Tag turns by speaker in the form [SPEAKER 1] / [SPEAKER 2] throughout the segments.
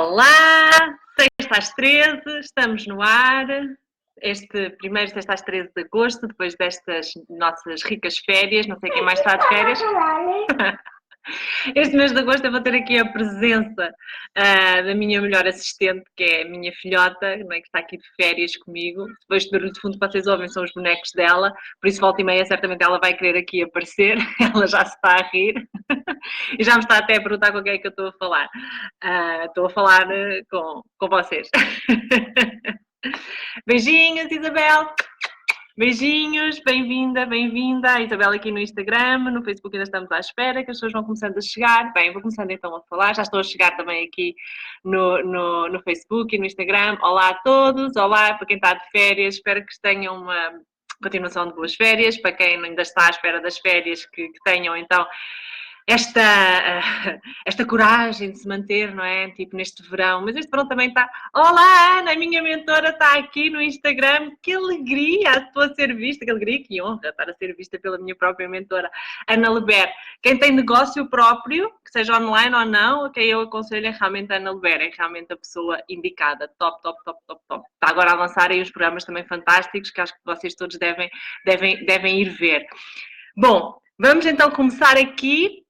[SPEAKER 1] Olá, sexta às 13, estamos no ar. Este primeiro sexta às 13 de agosto, depois destas nossas ricas férias, não sei quem mais está de férias. Este mês de agosto eu vou ter aqui a presença da minha melhor assistente, que é a minha filhota, que está aqui de férias comigo. Depois, barulho de fundo que vocês ouvem são os bonecos dela, por isso volta e meia certamente ela vai querer aqui aparecer, ela já se está a rir e já me está até a perguntar com quem é que eu estou a falar. Estou a falar com vocês. Beijinhos, Isabel! Beijinhos, bem-vinda, bem-vinda. A Isabela aqui no Instagram, no Facebook ainda estamos à espera, que as pessoas vão começando a chegar. Bem, vou começando então a falar, já estou a chegar também aqui no Facebook e no Instagram. Olá a todos, olá para quem está de férias, espero que tenham uma continuação de boas férias. Para quem ainda está à espera das férias, que tenham então esta coragem de se manter, não é? Tipo, neste verão. Mas este verão também está... Olá, Ana, a minha mentora está aqui no Instagram. Que alegria! Estou a ser vista. Que alegria, que honra estar a ser vista pela minha própria mentora, Ana Leber. Quem tem negócio próprio, que seja online ou não, quem eu aconselho é realmente a Ana Leber. É realmente a pessoa indicada. Top, top, top, top, top. Está agora a lançar aí os programas também fantásticos, que acho que vocês todos devem ir ver. Bom, vamos então começar aqui.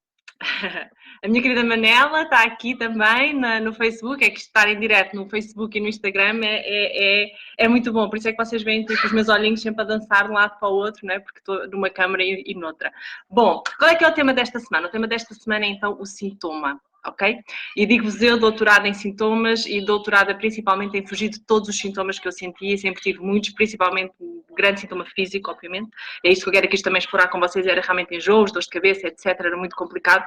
[SPEAKER 1] A minha querida Manela está aqui também no Facebook, é que estar em direto no Facebook e no Instagram é muito bom, por isso é que vocês veem tipo, os meus olhinhos sempre a dançar de um lado para o outro, não é? Porque estou numa câmara e noutra. Bom, qual é que é o tema desta semana? O tema desta semana é então o sintoma. Ok? E digo-vos eu, doutorada em sintomas e doutorada principalmente em fugir de todos os sintomas que eu sentia, sempre tive muitos, principalmente grande sintoma físico, obviamente. É isso que eu quero aqui também explorar com vocês, era realmente enjoos, dores de cabeça, etc. Era muito complicado.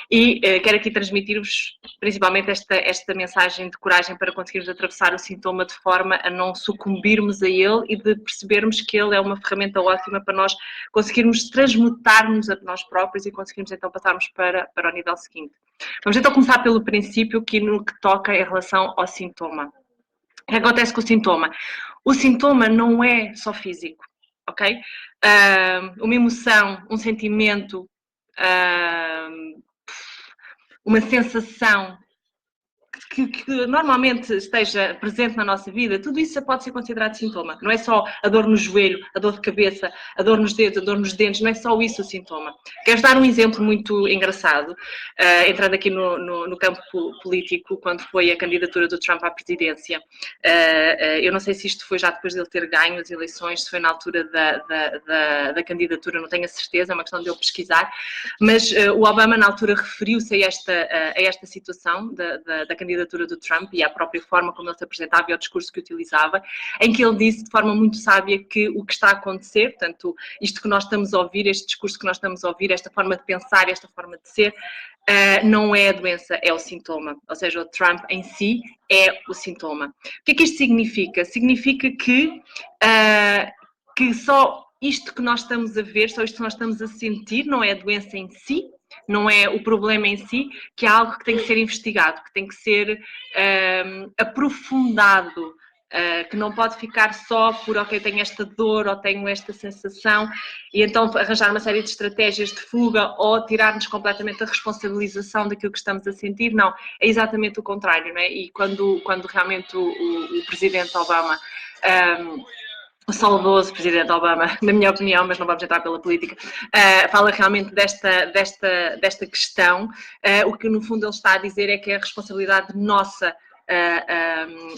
[SPEAKER 1] E quero aqui transmitir-vos principalmente esta mensagem de coragem para conseguirmos atravessar o sintoma de forma a não sucumbirmos a ele e de percebermos que ele é uma ferramenta ótima para nós conseguirmos transmutar-nos a nós próprios e conseguirmos então passarmos para o nível seguinte. Vamos então começar pelo princípio que no que toca em relação ao sintoma. O que acontece com o sintoma? O sintoma não é só físico, ok? Uma emoção, um sentimento, uma sensação que normalmente esteja presente na nossa vida, tudo isso pode ser considerado sintoma. Não é só a dor no joelho, a dor de cabeça, a dor nos dedos, a dor nos dentes, não é só isso o sintoma. Quero dar um exemplo muito engraçado, entrando aqui no campo político, quando foi a candidatura do Trump à presidência. Eu não sei se isto foi já depois de ele ter ganho as eleições, se foi na altura da candidatura, não tenho a certeza, é uma questão de eu pesquisar, mas o Obama na altura referiu-se a esta situação da candidatura do Trump e à própria forma como ele se apresentava e ao discurso que utilizava, em que ele disse de forma muito sábia que o que está a acontecer, portanto, isto que nós estamos a ouvir, este discurso que nós estamos a ouvir, esta forma de pensar, esta forma de ser, não é a doença, é o sintoma. Ou seja, o Trump em si é o sintoma. O que é que isto significa? Significa que só isto que nós estamos a ver, só isto que nós estamos a sentir, não é a doença em si, não é o problema em si, que é algo que tem que ser investigado, que tem que ser aprofundado, que não pode ficar só por, ok, tenho esta dor ou tenho esta sensação, e então arranjar uma série de estratégias de fuga ou tirar-nos completamente a responsabilização daquilo que estamos a sentir. Não, é exatamente o contrário, não é? E quando realmente o presidente Obama... o saudoso presidente Obama, na minha opinião, mas não vamos entrar pela política, fala realmente desta questão. O que no fundo ele está a dizer é que é a responsabilidade nossa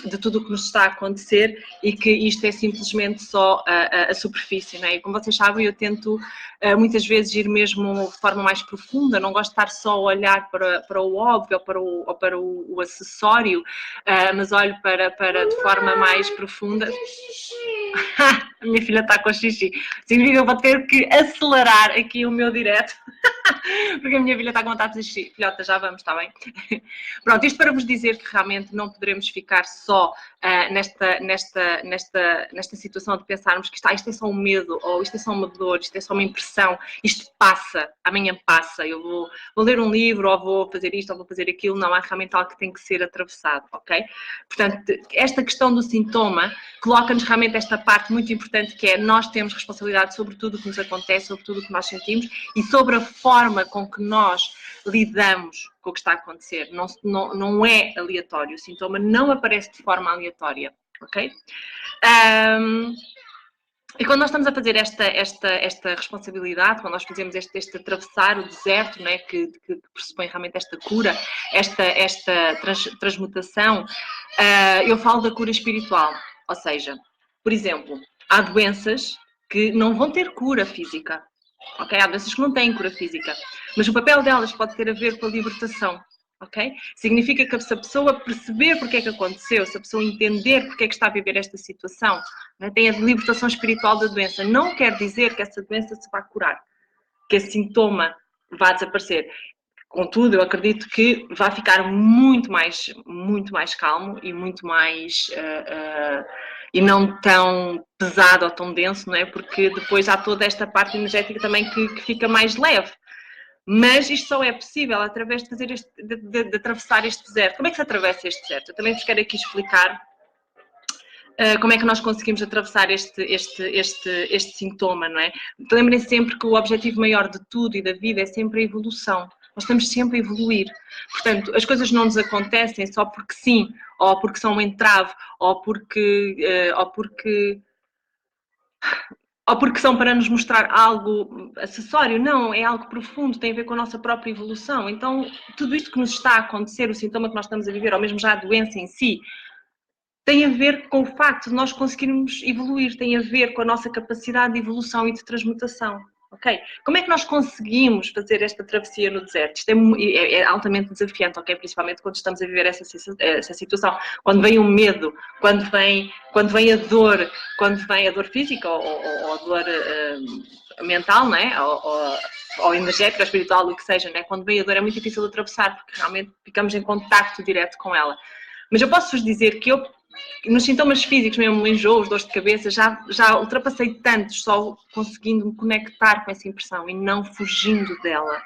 [SPEAKER 1] de tudo o que nos está a acontecer e que isto é simplesmente só a superfície, não é? E como vocês sabem, eu tento muitas vezes ir mesmo de forma mais profunda, não gosto de estar só a olhar para o óbvio ou para o acessório, mas olho para de forma mais profunda. A minha filha está com xixi. Significa que eu vou ter que acelerar aqui o meu direto. Porque a minha filha está com vontade de dizer xixi. Filhota, já vamos, está bem? Pronto, isto para vos dizer que realmente não poderemos ficar só nesta situação de pensarmos que isto é só um medo, ou isto é só uma dor, isto é só uma impressão, isto passa, amanhã passa, eu vou ler um livro, ou vou fazer isto, ou vou fazer aquilo. Não, há realmente algo que tem que ser atravessado, ok? Portanto, esta questão do sintoma coloca-nos realmente esta parte muito importante, que é nós temos responsabilidade sobre tudo o que nos acontece, sobre tudo o que nós sentimos e sobre a forma forma com que nós lidamos com o que está a acontecer. Não é aleatório, o sintoma não aparece de forma aleatória, ok? E quando nós estamos a fazer esta responsabilidade, quando nós fazemos este atravessar o deserto, né, que pressupõe realmente esta cura, esta transmutação, eu falo da cura espiritual. Ou seja, por exemplo, há doenças que não vão ter cura física. Okay? Há doenças que não têm cura física. Mas o papel delas pode ter a ver com a libertação. Okay? Significa que se a pessoa perceber porque é que aconteceu, se a pessoa entender porque é que está a viver esta situação, né, tem a libertação espiritual da doença. Não quer dizer que essa doença se vai curar, que esse sintoma vai desaparecer. Contudo, eu acredito que vai ficar muito mais calmo e muito mais e não tão pesado ou tão denso, não é? Porque depois há toda esta parte energética também que fica mais leve. Mas isto só é possível através de fazer de atravessar este deserto. Como é que se atravessa este deserto? Eu também vos quero aqui explicar como é que nós conseguimos atravessar este sintoma, não é? Lembrem sempre que o objetivo maior de tudo e da vida é sempre a evolução. Nós estamos sempre a evoluir. Portanto, as coisas não nos acontecem só porque sim, ou porque são um entrave, ou porque são para nos mostrar algo acessório. Não, é algo profundo, tem a ver com a nossa própria evolução. Então, tudo isto que nos está a acontecer, o sintoma que nós estamos a viver, ou mesmo já a doença em si, tem a ver com o facto de nós conseguirmos evoluir, tem a ver com a nossa capacidade de evolução e de transmutação. Ok? Como é que nós conseguimos fazer esta travessia no deserto? Isto é altamente desafiante, ok? Principalmente quando estamos a viver essa situação. Quando vem o medo, quando vem a dor física ou a dor mental, não é? Ou energética, ou espiritual, o que seja, não é? Quando vem a dor é muito difícil de atravessar, porque realmente ficamos em contacto direto com ela. Mas eu posso-vos dizer que eu, nos sintomas físicos, mesmo enjoos, dores de cabeça, já ultrapassei tantos só conseguindo me conectar com essa impressão e não fugindo dela,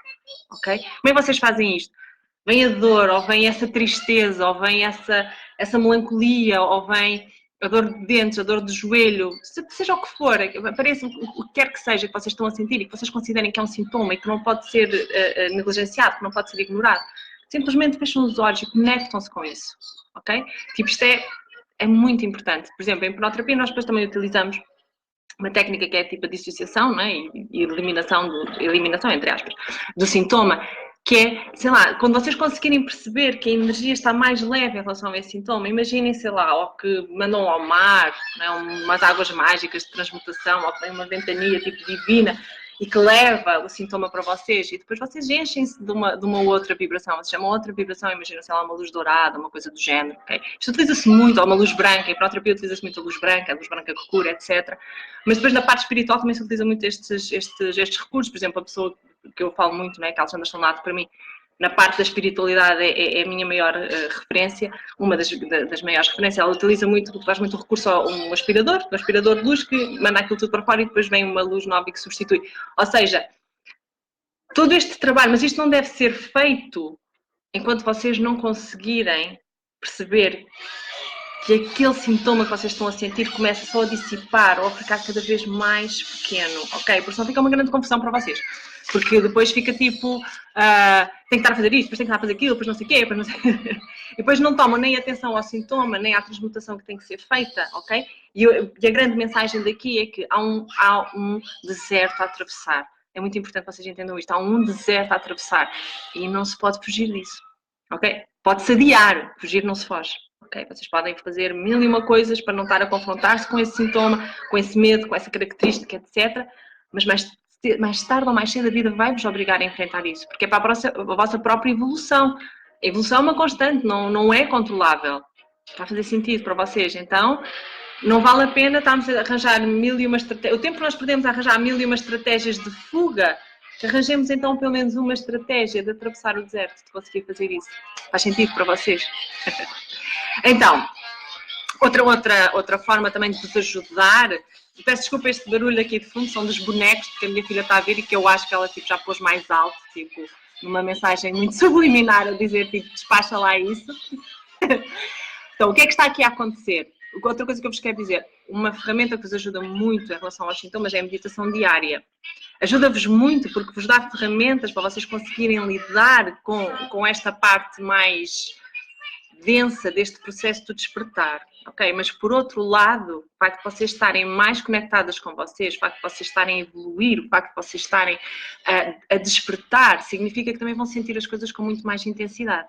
[SPEAKER 1] ok? Como é que vocês fazem isto? Vem a dor, ou vem essa tristeza, ou vem essa melancolia, ou vem a dor de dentes, a dor de joelho, seja o que for, apareça o que quer que seja que vocês estão a sentir e que vocês considerem que é um sintoma e que não pode ser negligenciado, que não pode ser ignorado. Simplesmente fecham os olhos e conectam-se com isso, ok? Tipo, isto é muito importante. Por exemplo, em hipnoterapia nós depois também utilizamos uma técnica que é tipo a dissociação, né? E eliminação, entre aspas, do sintoma, que é, sei lá, quando vocês conseguirem perceber que a energia está mais leve em relação a esse sintoma, imaginem, sei lá, ou que mandam ao mar, né? Umas águas mágicas de transmutação, ou que vem uma ventania tipo divina, e que leva o sintoma para vocês, e depois vocês enchem-se de uma outra vibração, se chama outra vibração, imagina, sei lá, uma luz dourada, uma coisa do género, ok? Isto utiliza-se muito, ou uma luz branca, em hipnoterapia utiliza-se muito a luz branca que cura, etc. Mas depois na parte espiritual também se utiliza muito estes recursos, por exemplo, a pessoa que eu falo muito, né, que é a Alexandra Sonato, para mim, na parte da espiritualidade é a minha maior referência, uma das maiores referências. Ela faz muito recurso a um aspirador de luz que manda aquilo tudo para fora e depois vem uma luz nova que substitui. Ou seja, todo este trabalho, mas isto não deve ser feito enquanto vocês não conseguirem perceber que aquele sintoma que vocês estão a sentir começa só a dissipar ou a ficar cada vez mais pequeno, ok? Porque senão fica uma grande confusão para vocês. Porque depois fica tipo, tem que estar a fazer isto, depois tem que estar a fazer aquilo, depois não sei o quê, depois não sei... e depois não tomam nem atenção ao sintoma, nem à transmutação que tem que ser feita, ok? E a grande mensagem daqui é que há um deserto a atravessar. É muito importante que vocês entendam isto. Há um deserto a atravessar e não se pode fugir disso, ok? Pode-se adiar, fugir não se foge. Okay? Vocês podem fazer mil e uma coisas para não estar a confrontar-se com esse sintoma, com esse medo, com essa característica, etc. Mas mais tarde ou mais cedo a vida vai-vos obrigar a enfrentar isso, porque é para a vossa própria evolução. A evolução é uma constante, não é controlável. Vai fazer sentido para vocês. Então, não vale a pena estarmos a arranjar mil e uma estratégias. O tempo que nós perdemos a arranjar mil e uma estratégias de fuga, arranjemos então pelo menos uma estratégia de atravessar o deserto, de conseguir fazer isso. Faz sentido para vocês? Então, outra forma também de vos ajudar, peço desculpa este barulho aqui de fundo, são dos bonecos que a minha filha está a ver e que eu acho que ela tipo, já pôs mais alto, tipo, numa mensagem muito subliminar a dizer, tipo, despacha lá isso. Então, o que é que está aqui a acontecer? Outra coisa que eu vos quero dizer, uma ferramenta que vos ajuda muito em relação aos sintomas é a meditação diária. Ajuda-vos muito porque vos dá ferramentas para vocês conseguirem lidar com esta parte mais densa deste processo de despertar, ok? Mas por outro lado, o facto de vocês estarem mais conectadas com vocês, o facto de vocês estarem a evoluir, o facto de vocês estarem a despertar, significa que também vão sentir as coisas com muito mais intensidade.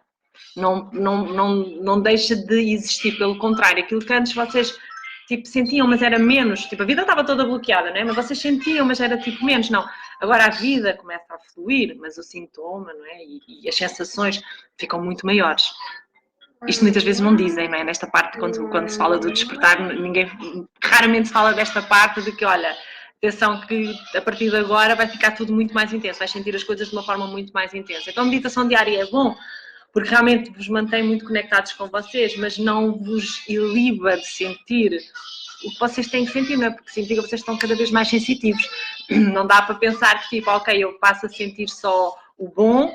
[SPEAKER 1] Não deixa de existir, pelo contrário, aquilo que antes vocês tipo, sentiam, mas era menos, tipo, a vida estava toda bloqueada, né? Mas vocês sentiam, mas era tipo menos, não. Agora a vida começa a fluir, mas o sintoma, não é? E as sensações ficam muito maiores. Isto muitas vezes não dizem, não é? Nesta parte, quando se fala do despertar, raramente se fala desta parte de que, olha, atenção que a partir de agora vai ficar tudo muito mais intenso, vais sentir as coisas de uma forma muito mais intensa. Então a meditação diária é bom, porque realmente vos mantém muito conectados com vocês, mas não vos iliba de sentir o que vocês têm que sentir, não é? Porque significa que vocês estão cada vez mais sensitivos. Não dá para pensar que, tipo, ok, eu passo a sentir só o bom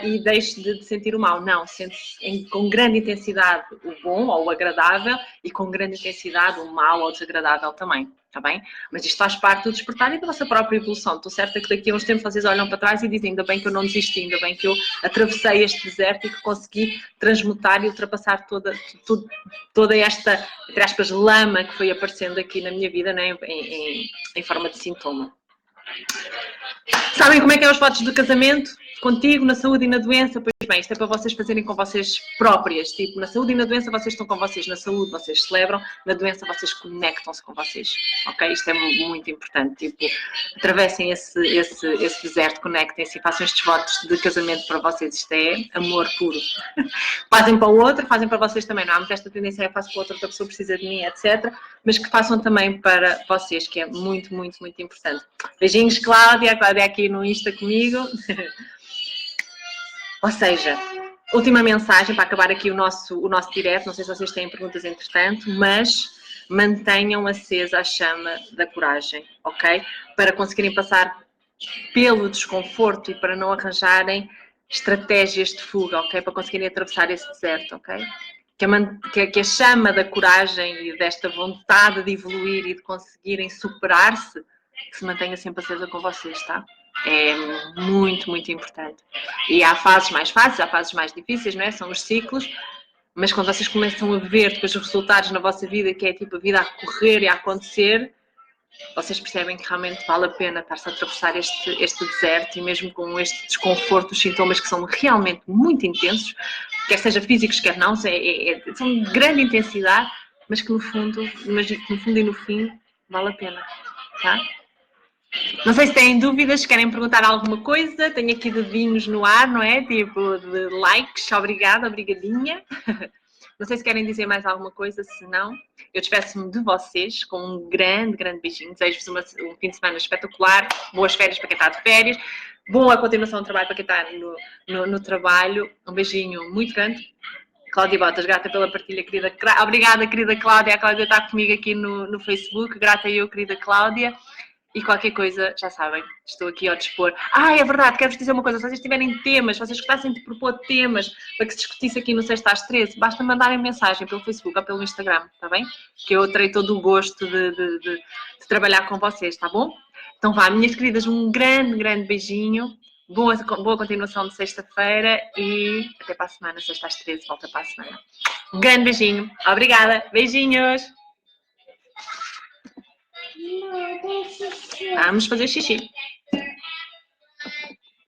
[SPEAKER 1] e deixo de sentir o mal. Não, sente com grande intensidade o bom ou o agradável e com grande intensidade o mal ou o desagradável também. Está bem? Mas isto faz parte do despertar e da vossa própria evolução. Estou certa que daqui a uns tempos vocês olham para trás e dizem ainda bem que eu não desisti, ainda bem que eu atravessei este deserto e que consegui transmutar e ultrapassar toda esta, entre aspas, lama que foi aparecendo aqui na minha vida, né, em forma de sintoma. Sabem como é que é os votos do casamento? Contigo, na saúde e na doença? Pois bem, isto é para vocês fazerem com vocês próprias. Tipo, na saúde e na doença vocês estão com vocês. Na saúde vocês celebram, na doença vocês conectam-se com vocês. Ok? Isto é muito importante. Tipo, atravessem esse deserto, conectem-se e façam estes votos de casamento para vocês. Isto é amor puro. Fazem para o outro, fazem para vocês também. Não há muito esta tendência, eu faço para o outro, outra pessoa precisa de mim, etc. Mas que façam também para vocês, que é muito, muito, muito importante. Beijinhos, Cláudia. A Cláudia aqui no Insta comigo. Ou seja, última mensagem para acabar aqui o nosso direto. Não sei se vocês têm perguntas entretanto, mas mantenham acesa a chama da coragem, ok? Para conseguirem passar pelo desconforto e para não arranjarem estratégias de fuga, ok? Para conseguirem atravessar esse deserto, ok? Que a chama da coragem e desta vontade de evoluir e de conseguirem superar-se, que se mantenha sempre acesa com vocês, tá? É muito, muito importante. E há fases mais fáceis, há fases mais difíceis, não é? São os ciclos, mas quando vocês começam a ver depois os resultados na vossa vida, que é tipo a vida a correr e a acontecer, vocês percebem que realmente vale a pena estar-se a atravessar este deserto e mesmo com este desconforto, os sintomas que são realmente muito intensos, quer seja físicos, quer não, são de grande intensidade, mas que no fundo e no fim vale a pena, tá? Não sei se têm dúvidas, se querem perguntar alguma coisa, tenho aqui dedinhos no ar, não é? Tipo de likes, obrigada, obrigadinha. Não sei se querem dizer mais alguma coisa, se não, eu despeço-me de vocês com um grande, grande beijinho. Desejo-vos um fim de semana espetacular, boas férias para quem está de férias, boa continuação do trabalho para quem está no trabalho. Um beijinho muito grande. Cláudia Botas, grata pela partilha, querida. Obrigada, querida Cláudia. A Cláudia está comigo aqui no Facebook. Grata eu, querida Cláudia. E qualquer coisa, já sabem, estou aqui ao dispor. É verdade, quero-vos dizer uma coisa, se vocês tiverem temas, se vocês gostassem de propor temas para que se discutisse aqui no Sexta às 13, basta mandarem mensagem pelo Facebook ou pelo Instagram, está bem? Que eu terei todo o gosto de trabalhar com vocês, está bom? Então vá, minhas queridas, um grande, grande beijinho, boa continuação de sexta-feira e até para a semana, Sexta às 13, volta para a semana. Um grande beijinho, obrigada, beijinhos! Vamos fazer xixi.